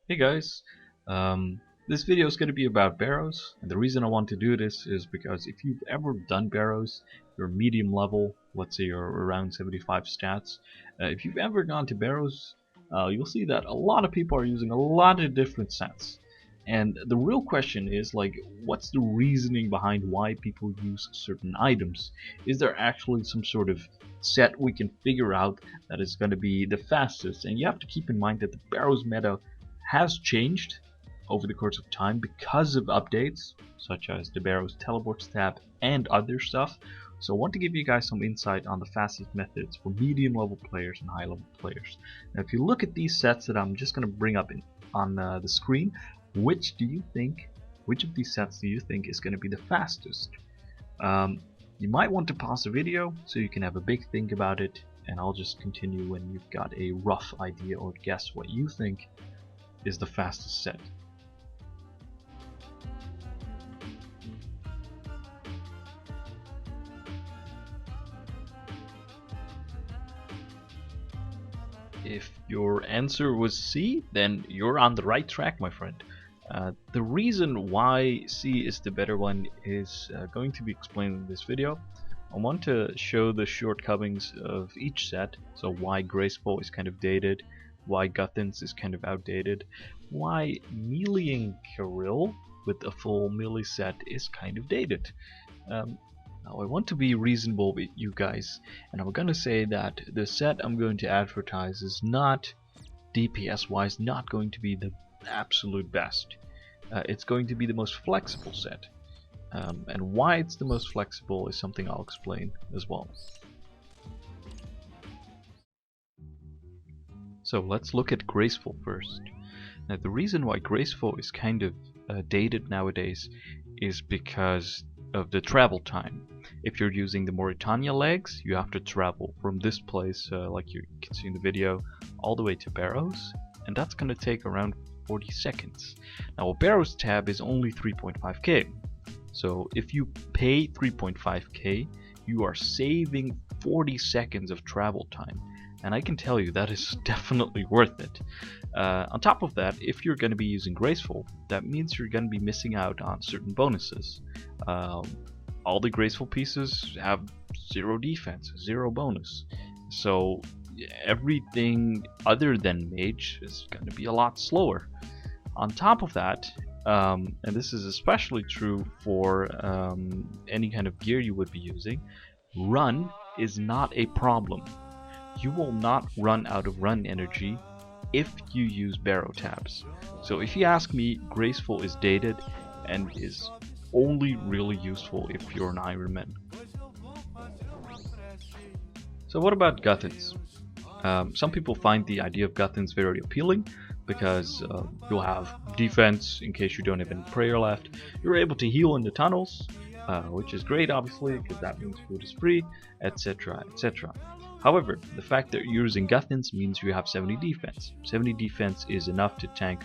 Hey guys, this video is going to be about Barrows, and the reason I want to do this is because if you've ever done Barrows, you're medium level, let's say you're around 75 stats, if you've ever gone to Barrows, you'll see that a lot of people are using a lot of different sets. And the real question is, like, what's the reasoning behind why people use certain items? Is there actually some sort of set we can figure out that is going to be the fastest? And you have to keep in mind that the Barrows meta has changed over the course of time because of updates such as the Barrows teleports tab and other stuff. So I want to give you guys some insight on the fastest methods for medium level players and high level players. Now if you look at these sets that I'm just going to bring up on the screen, which of these sets do you think is going to be the fastest? You might want to pause the video so you can have a big think about it, and I'll just continue when you've got a rough idea or guess what you think is the fastest set. If your answer was C, then you're on the right track, my friend. The reason why C is the better one is going to be explained in this video. I want to show the shortcomings of each set, so why Graceful is kind of dated, why Guthans is kind of outdated, why meleeing Kirill with a full melee set is kind of dated. Now I want to be reasonable with you guys, and I'm gonna say that the set I'm going to advertise is not, DPS wise, not going to be the absolute best. It's going to be the most flexible set, and why it's the most flexible is something I'll explain as well. So let's look at Graceful first. Now the reason why Graceful is kind of dated nowadays is because of the travel time. If you're using the Mauritania legs, you have to travel from this place, like you can see in the video, all the way to Barrows, and that's going to take around 40 seconds. Now a Barrows tab is only 3.5k, so if you pay 3.5k, you are saving 40 seconds of travel time. And I can tell you that is definitely worth it. On top of that, if you're going to be using Graceful, that means you're going to be missing out on certain bonuses. All the Graceful pieces have 0 defense, 0 bonus. So everything other than mage is going to be a lot slower. On top of that, and this is especially true for any kind of gear you would be using, run is not a problem. You will not run out of run energy if you use Barrow tabs. So if you ask me, Graceful is dated and is only really useful if you're an Ironman. So what about Guthans? Some people find the idea of Guthans very appealing because you'll have defense in case you don't have any prayer left. You're able to heal in the tunnels, which is great obviously because that means food is free, etc, etc. However, the fact that you're using Guthans means you have 70 defense. 70 defense is enough to tank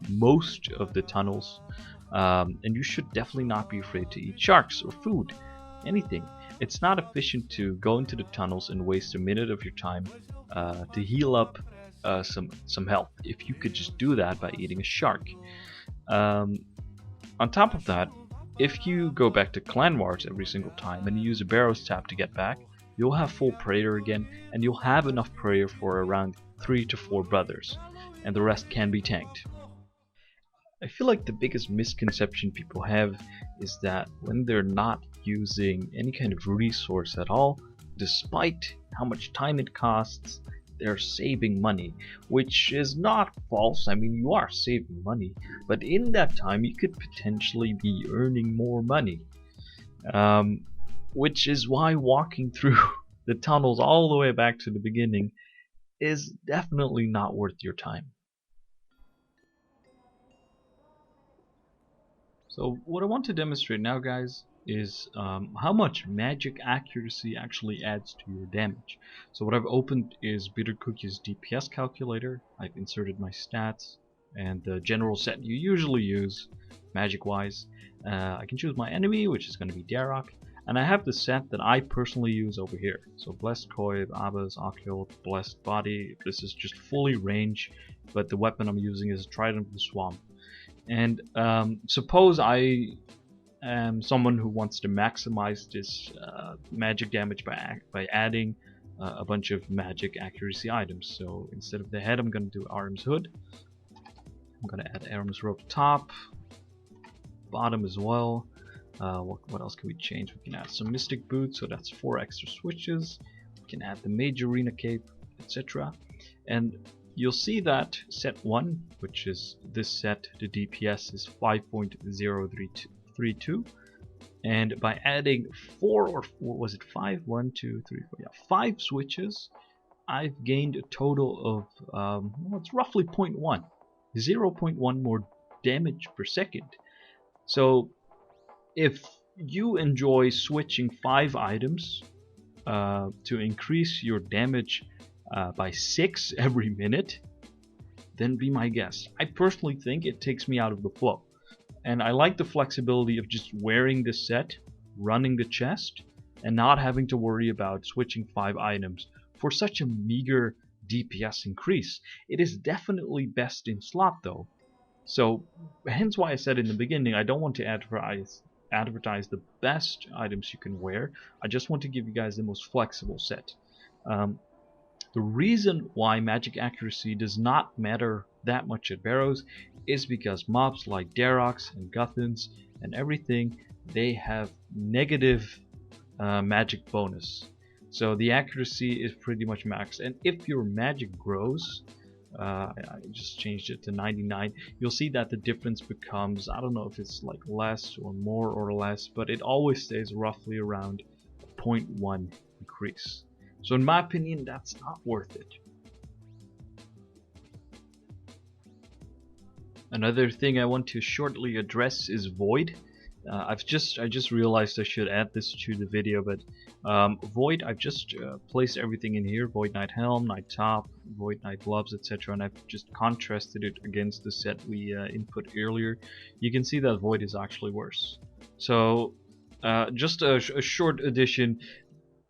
most of the tunnels, and you should definitely not be afraid to eat sharks or food, anything. It's not efficient to go into the tunnels and waste a minute of your time to heal up some health, if you could just do that by eating a shark. On top of that, if you go back to clan wars every single time and you use a Barrows tab to get back, you'll have full prayer again, and you'll have enough prayer for around 3 to 4 brothers, and the rest can be tanked. I feel like the biggest misconception people have is that when they're not using any kind of resource at all, despite how much time it costs, they're saving money, which is not false. I mean, you are saving money, but in that time you could potentially be earning more money. Which is why walking through the tunnels all the way back to the beginning is definitely not worth your time. So what I want to demonstrate now, guys, is how much magic accuracy actually adds to your damage. So what I've opened is Bitter Cookie's DPS calculator. I've inserted my stats and the general set you usually use magic wise. I can choose my enemy, which is going to be Darok. And I have the set that I personally use over here. So Blessed Coif, Abbas, Occult, Blessed Body. This is just fully range, but the weapon I'm using is Trident of the Swamp. And suppose I am someone who wants to maximize this magic damage by adding a bunch of magic accuracy items. So instead of the head, I'm going to do Aram's Hood. I'm going to add Aram's Robe top, bottom as well. What else can we change? We can add some Mystic Boots, so that's 4 extra switches. We can add the Mage Arena Cape, etc. And you'll see that set 1, which is this set, the DPS is 5.032. And by adding 4 or what was it, 5? 1, 2, 3, 4, yeah, 5 switches, I've gained a total of, well, it's roughly 0.1. 0.1 more damage per second. So if you enjoy switching 5 items to increase your damage by 6 every minute, then be my guest. I personally think it takes me out of the flow. And I like the flexibility of just wearing this set, running the chest, and not having to worry about switching 5 items for such a meager DPS increase. It is definitely best in slot though. So hence why I said in the beginning, I don't want to advertise the best items you can wear. I just want to give you guys the most flexible set. The reason why magic accuracy does not matter that much at Barrows is because mobs like Darox and Guthans and everything, they have negative magic bonus. So the accuracy is pretty much maxed. And if your magic grows, I just changed it to 99, you'll see that the difference becomes, I don't know if it's like less or more or less, but it always stays roughly around 0.1 increase. So in my opinion, that's not worth it. Another thing I want to shortly address is Void. I just realized I should add this to the video, but Void, I've just placed everything in here: Void Knight Helm, Knight Top, Void Knight Gloves, etc. And I've just contrasted it against the set we input earlier. You can see that Void is actually worse. So just a short addition.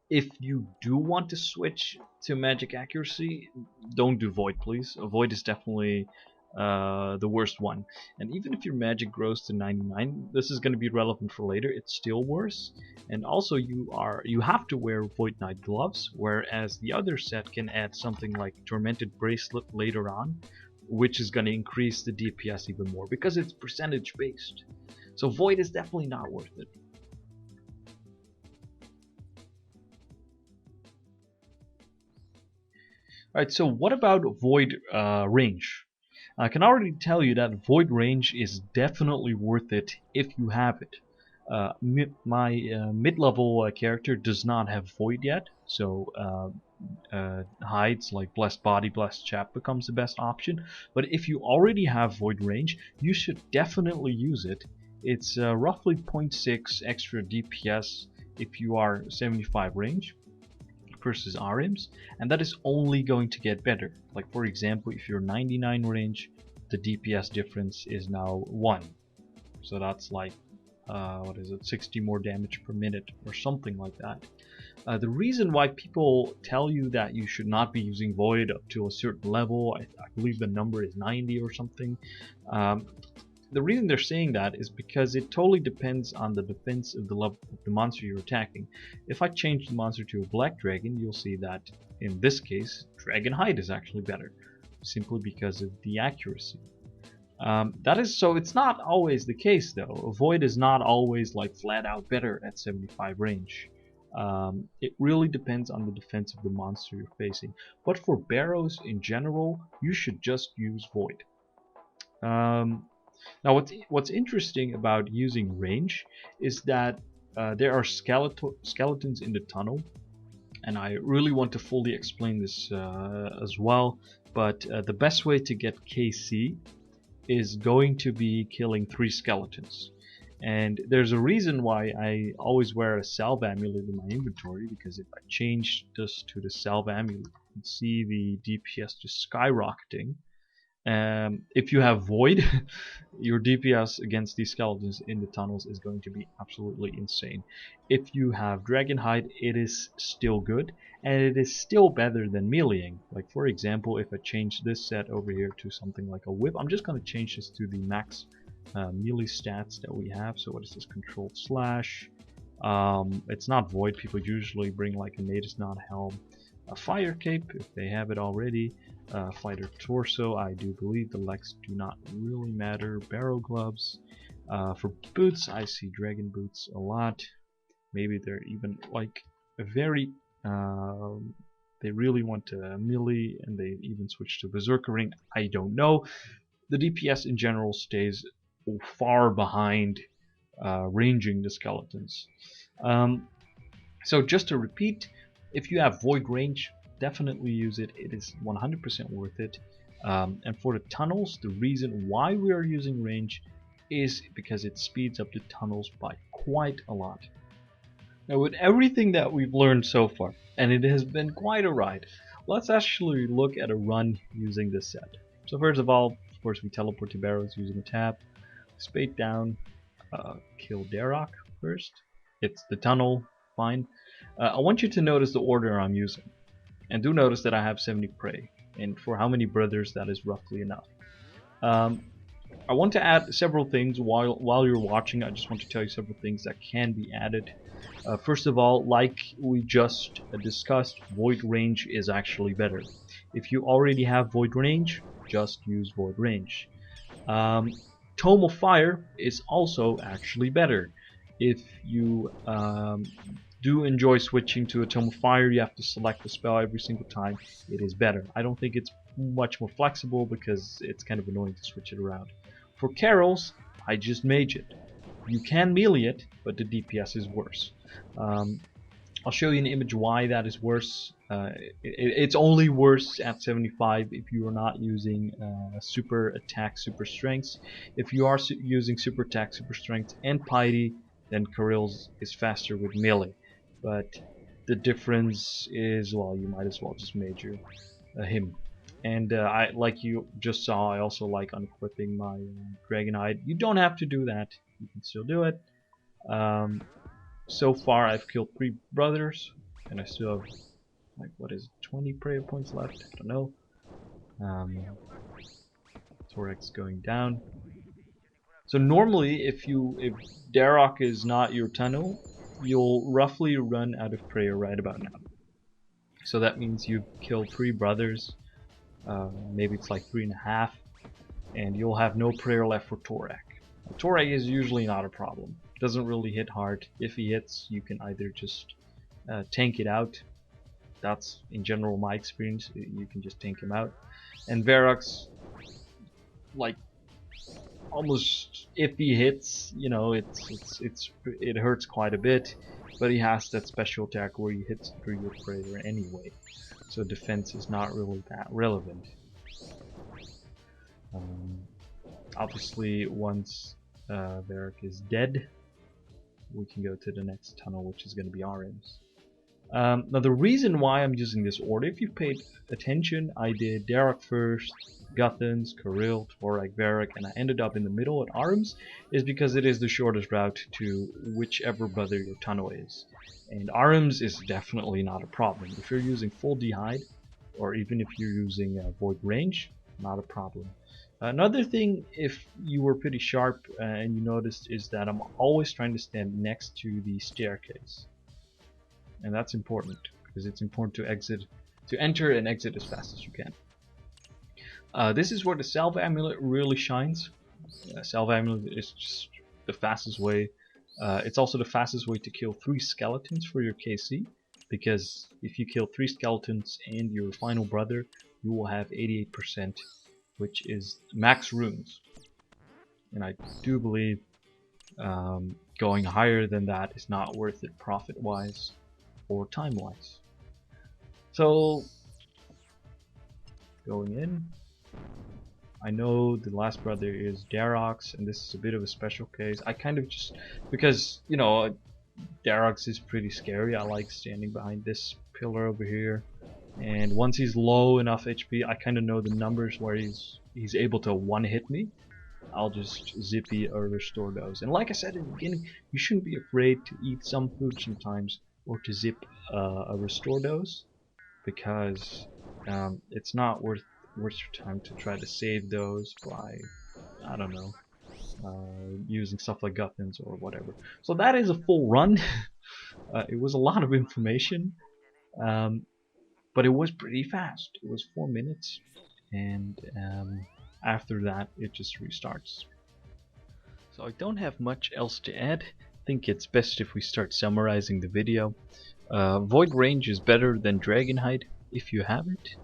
If you do want to switch to magic accuracy, don't do Void, please. Void is definitely the worst one. And even if your magic grows to 99, this is going to be relevant for later, it's still worse. And also you have to wear Void Knight gloves, whereas the other set can add something like Tormented Bracelet later on, which is going to increase the DPS even more because it's percentage based. So Void is definitely not worth it. Alright, so what about Void range? I can already tell you that Void range is definitely worth it if you have it. My mid-level character does not have Void yet, so hides like Blessed Body, Blessed Chap becomes the best option. But if you already have Void range, you should definitely use it. It's roughly 0.6 extra DPS if you are 75 range versus RMs, and that is only going to get better. Like for example, if you're 99 range, the DPS difference is now 1, so that's like what is it, 60 more damage per minute or something like that. The reason why people tell you that you should not be using Void up to a certain level, I believe the number is 90 or something, the reason they're saying that is because it totally depends on the defense of the level of the monster you're attacking. If I change the monster to a black dragon, you'll see that in this case, Dragon Hide is actually better, simply because of the accuracy. That is so. It's not always the case though. Void is not always like flat out better at 75 range. It really depends on the defense of the monster you're facing. But for Barrows in general, you should just use Void. Now what's interesting about using range is that there are skeletons in the tunnel, and I really want to fully explain this as well, but the best way to get KC is going to be killing 3 skeletons. And there's a reason why I always wear a Salve amulet in my inventory, because if I change this to the Salve amulet, you can see the DPS just skyrocketing. If you have Void, your DPS against these skeletons in the tunnels is going to be absolutely insane. If you have Dragon Hide, it is still good, and it is still better than meleeing. Like for example, if I change this set over here to something like a whip, I'm just going to change this to the max melee stats that we have. So what is this? Control slash. It's not void. People usually bring like a native not helm, a fire cape if they have it already. Fighter torso, I do believe the legs do not really matter. Barrow gloves. For boots, I see dragon boots a lot. Maybe they're even like a very they really want to melee and they even switch to berserker ring. I don't know. The DPS in general stays far behind ranging the skeletons. So just to repeat, if you have void range, definitely use it. It is 100% worth it. And for the tunnels, the reason why we are using range is because it speeds up the tunnels by quite a lot. Now with everything that we've learned so far, and it has been quite a ride, let's actually look at a run using this set. So first of all, of course, we teleport to Barrows using a tap, spade down, kill Darok first. It's the tunnel, fine. I want you to notice the order I'm using. And do notice that I have 70 prey, and for how many brothers that is roughly enough. I want to add several things while you're watching. I just want to tell you several things that can be added. First of all, like we just discussed, void range is actually better. If you already have void range, just use void range. Tome of Fire is also actually better. If you do enjoy switching to a Tome of Fire, you have to select the spell every single time, it is better. I don't think it's much more flexible because it's kind of annoying to switch it around. For carols, I just mage it. You can melee it, but the DPS is worse. I'll show you an image why that is worse. It's only worse at 75 if you are not using super attack, super strength. If you are using super attack, super strength, and piety, then carols is faster with melee. But the difference is, well, you might as well just major him. And I, like you just saw, I also like unequipping my Dragon Hide. You don't have to do that. You can still do it. So far, I've killed 3 brothers, and I still have, like, what is it, 20 prayer points left? I don't know. Torex going down. So normally, if Darok is not your tunnel, you'll roughly run out of prayer right about now. So that means you've killed 3 brothers, maybe it's like 3.5, and you'll have no prayer left for Torak. Torak is usually not a problem. Doesn't really hit hard. If he hits, you can either just tank it out. That's in general my experience. You can just tank him out. And Varrock's, like, almost, if he hits, you know, it hurts quite a bit, but he has that special attack where he hits through your prayer anyway, so defense is not really that relevant. Obviously, once Varrock is dead, we can go to the next tunnel, which is going to be RMs. Now the reason why I'm using this order, if you paid attention, I did Darok first, Guthans, Kirill, Torak, Varrock, and I ended up in the middle at Arms, is because it is the shortest route to whichever brother your tunnel is. And Arms is definitely not a problem. If you're using full D-Hide, or even if you're using Void Range, not a problem. Another thing, if you were pretty sharp and you noticed, is that I'm always trying to stand next to the staircase. And that's important, because it's important to enter and exit as fast as you can. This is where the Salve amulet really shines. Salve amulet is just the fastest way. It's also the fastest way to kill 3 skeletons for your KC, because if you kill 3 skeletons and your final brother, you will have 88%, which is max runes. And I do believe going higher than that is not worth it profit-wise or time-wise. So, going in, I know the last brother is Darok's, and this is a bit of a special case. I kind of just, because, you know, Darok's is pretty scary, I like standing behind this pillar over here. And once he's low enough HP, I kind of know the numbers where he's able to one-hit me. I'll just zippy or restore those. And like I said in the beginning, you shouldn't be afraid to eat some food sometimes or to zip a restore dose, because it's not worth your time to try to save those by, I don't know, using stuff like Guthans or whatever. So that is a full run. It was a lot of information, but it was pretty fast. It was 4 minutes, and after that it just restarts. So I don't have much else to add. I think it's best if we start summarizing the video. Void range is better than Dragon Hide if you have it.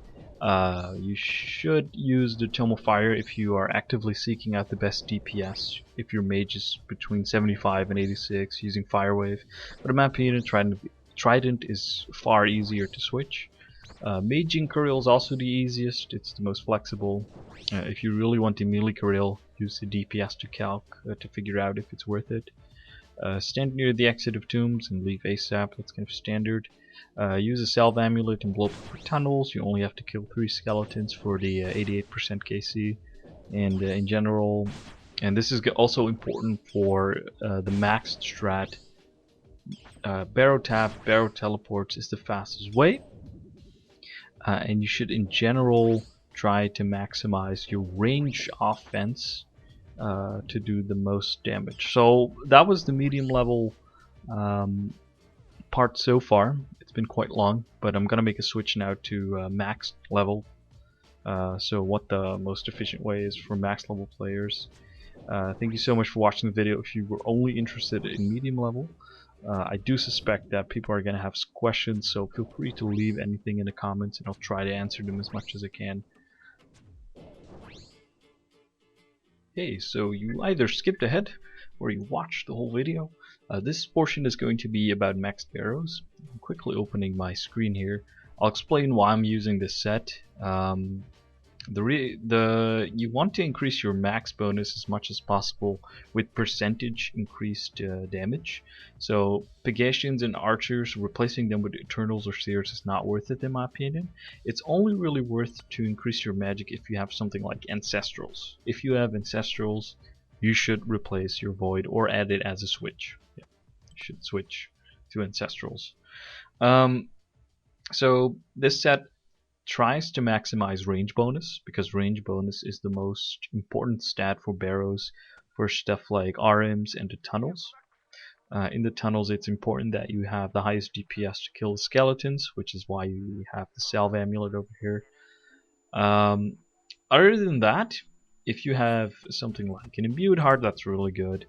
You should use the Tome of Fire if you are actively seeking out the best DPS. If your mage is between 75 and 86 using Fire Wave. But in my opinion, Trident is far easier to switch. Mage and Caril is also the easiest. It's the most flexible. If you really want the melee Caril, use the DPS to calc to figure out if it's worth it. Stand near the exit of tombs and leave ASAP. That's kind of standard. Use a Salve amulet and blow up for tunnels. You only have to kill 3 skeletons for the 88% KC. And in general, and this is also important for the maxed strat, Barrow tap, Barrow teleports is the fastest way. And you should in general try to maximize your range offense to do the most damage. So that was the medium level part so far. It's been quite long, but I'm gonna make a switch now to max level. So what the most efficient way is for max level players. Thank you so much for watching the video. If you were only interested in medium level, I do suspect that people are gonna have questions, so feel free to leave anything in the comments and I'll try to answer them as much as I can. Okay, so you either skipped ahead or you watched the whole video. This portion is going to be about maxed barrows. I'm quickly opening my screen here. I'll explain why I'm using this set. You want to increase your max bonus as much as possible with percentage increased damage. So Pegasians and archers, replacing them with Eternals or Seers is not worth it in my opinion. It's only really worth to increase your magic if you have something like Ancestrals. If you have Ancestrals, you should replace your Void or add it as a switch. Yeah, you should switch to Ancestrals. So this set tries to maximize range bonus, because range bonus is the most important stat for barrows for stuff like RMs and the tunnels. In the tunnels, it's important that you have the highest DPS to kill the skeletons, which is why you have the Salve amulet over here. Other than that, if you have something like an imbued heart, that's really good.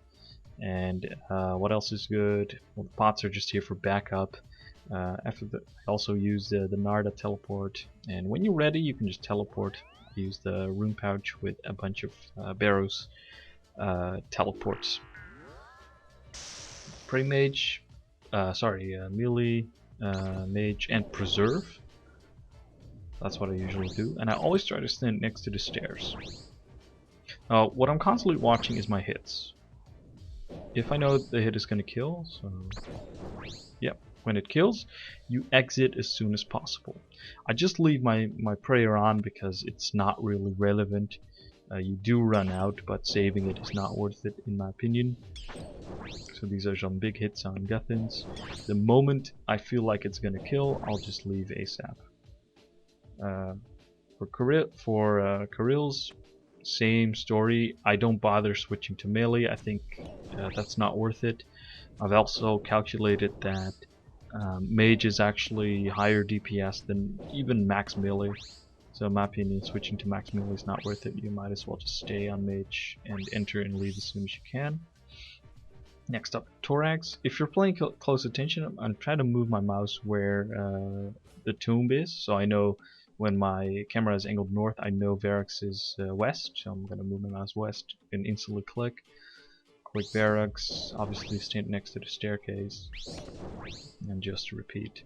And what else is good? Well, the pots are just here for backup. After that, I also use the Narda teleport, and when you're ready you can just teleport. I use the rune pouch with a bunch of Barrows teleports. Prey mage, melee, mage, and preserve. That's what I usually do, and I always try to stand next to the stairs. What I'm constantly watching is my hits. If I know the hit is going to kill, so yep. When it kills, you exit as soon as possible. I just leave my prayer on because it's not really relevant. You do run out, but saving it is not worth it in my opinion. So these are some big hits on Guthans. The moment I feel like it's gonna kill, I'll just leave ASAP. For Carils, same story. I don't bother switching to melee. I think that's not worth it. I've also calculated that mage is actually higher DPS than even max melee, so in my opinion switching to max melee is not worth it. You might as well just stay on mage and enter and leave as soon as you can. Next up, Thorax. If you're playing close attention, I'm trying to move my mouse where the tomb is, so I know when my camera is angled north, I know Varix is west, so I'm going to move my mouse west and instantly click. Click Barracks, obviously stand next to the staircase, and just repeat.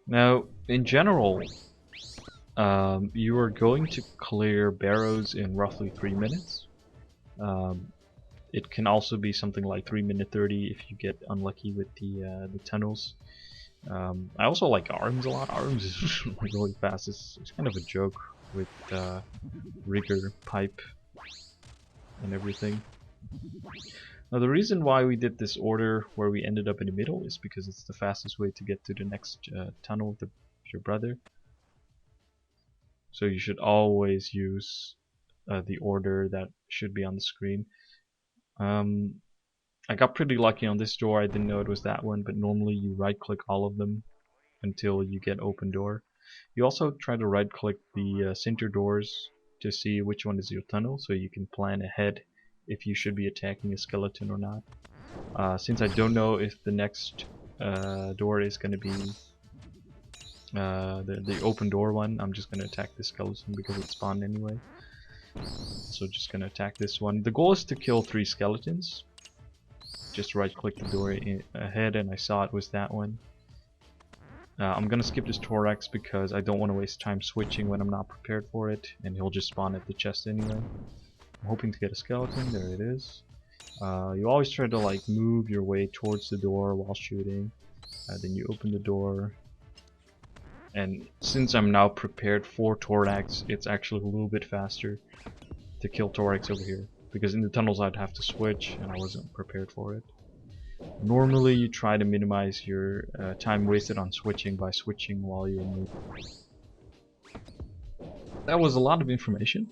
Now, in general, you are going to clear Barrows in roughly 3 minutes. It can also be something like 3 minute 30 if you get unlucky with the tunnels. I also like Arms a lot. Arms is really fast. It's kind of a joke with Rigger, Pipe, and everything. Now the reason why we did this order where we ended up in the middle is because it's the fastest way to get to the next tunnel with your brother. So you should always use the order that should be on the screen. I got pretty lucky on this door. I didn't know it was that one, but normally you right click all of them until you get open door. You also try to right click the center doors to see which one is your tunnel, so you can plan ahead if you should be attacking a skeleton or not. Since I don't know if the next door is going to be the open door one, I'm just going to attack the skeleton because it spawned anyway. So just going to attack this one. The goal is to kill 3 skeletons. Just right click the door ahead and I saw it was that one. I'm gonna skip this thorax because I don't want to waste time switching when I'm not prepared for it, and he'll just spawn at the chest anyway. I'm hoping to get a skeleton. There it is. You always try to like move your way towards the door while shooting. Then you open the door, and since I'm now prepared for thorax, it's actually a little bit faster to kill thorax over here, because in the tunnels I'd have to switch and I wasn't prepared for it. Normally you try to minimize your time wasted on switching by switching while you're moving. That was a lot of information,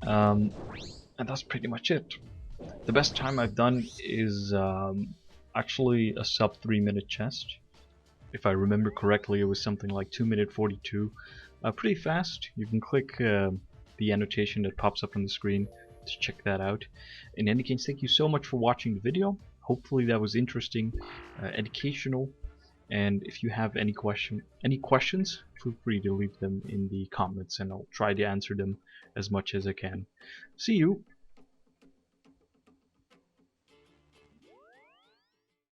and that's pretty much it. The best time I've done is actually a sub 3-minute chest. If I remember correctly, it was something like 2-minute 42. Pretty fast. You can click the annotation that pops up on the screen to check that out. In any case, thank you so much for watching the video. Hopefully that was interesting, educational, and if you have any questions, feel free to leave them in the comments and I'll try to answer them as much as I can. See you!